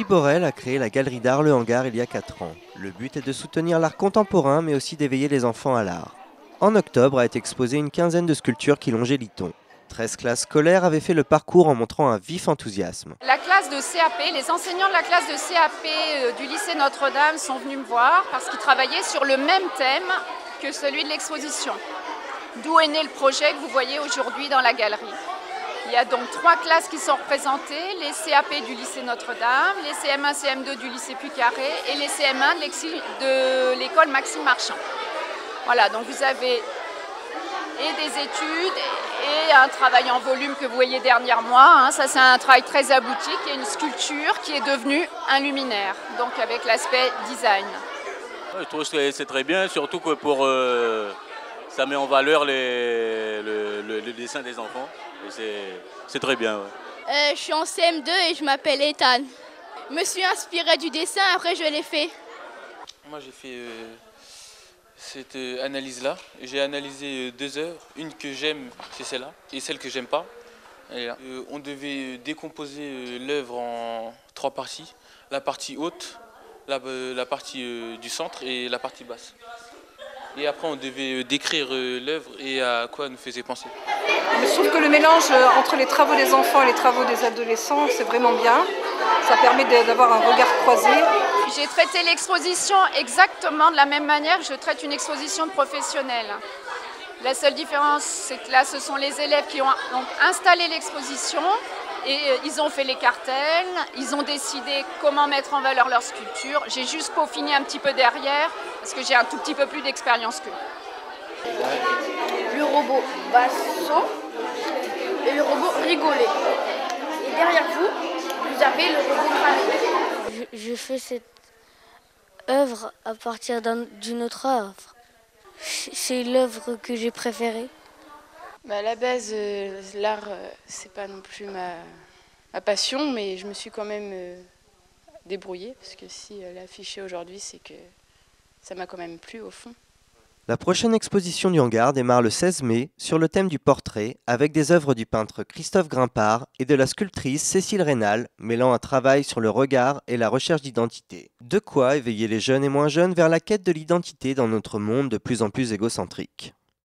Borel a créé la Galerie d'Art Le Hangar il y a 4 ans. Le but est de soutenir l'art contemporain mais aussi d'éveiller les enfants à l'art. En octobre a été exposée une quinzaine de sculptures qui longeaient l'Iton. 13 classes scolaires avaient fait le parcours en montrant un vif enthousiasme. La classe de CAP, les enseignants de la classe de CAP du lycée Notre-Dame sont venus me voir parce qu'ils travaillaient sur le même thème que celui de l'exposition. D'où est né le projet que vous voyez aujourd'hui dans la galerie. Il y a donc 3 classes qui sont représentées, les CAP du lycée Notre-Dame, les CM1, CM2 du lycée Pucaré et les CM1 de l'école Maxime Marchand. Voilà, donc vous avez et des études et un travail en volume que vous voyez dernièrement. Hein. Ça, c'est un travail très abouti, qui est une sculpture qui est devenue un luminaire, donc avec l'aspect design. Je trouve que c'est très bien, surtout que ça met en valeur le dessin des enfants. C'est très bien. Ouais. Je suis en CM2 et je m'appelle Ethan. Je me suis inspirée du dessin, après je l'ai fait. Moi j'ai fait cette analyse-là. J'ai analysé 2 œuvres. Une que j'aime, c'est celle-là, et celle que j'aime pas. On devait décomposer l'œuvre en 3 parties. La partie haute, la partie du centre et la partie basse. Et après on devait décrire l'œuvre et à quoi elle nous faisait penser. Je trouve que le mélange entre les travaux des enfants et les travaux des adolescents, c'est vraiment bien. Ça permet d'avoir un regard croisé. J'ai traité l'exposition exactement de la même manière que je traite une exposition de professionnels. La seule différence, c'est que là, ce sont les élèves qui ont donc installé l'exposition et ils ont fait les cartels, ils ont décidé comment mettre en valeur leur sculpture. J'ai juste peaufiné un petit peu derrière parce que j'ai un tout petit peu plus d'expérience qu'eux. Le robot Basso et le robot Rigolet. Et derrière vous, vous avez le robot Cramé. Je fais cette œuvre à partir d'une autre œuvre. C'est l'œuvre que j'ai préférée. À la base, l'art, c'est pas non plus ma passion, mais je me suis quand même débrouillée, parce que si elle est affichée aujourd'hui, c'est que ça m'a quand même plu au fond. La prochaine exposition du hangar démarre le 16 mai sur le thème du portrait avec des œuvres du peintre Christophe Grimpard et de la sculptrice Cécile Rénal, mêlant un travail sur le regard et la recherche d'identité. De quoi éveiller les jeunes et moins jeunes vers la quête de l'identité dans notre monde de plus en plus égocentrique.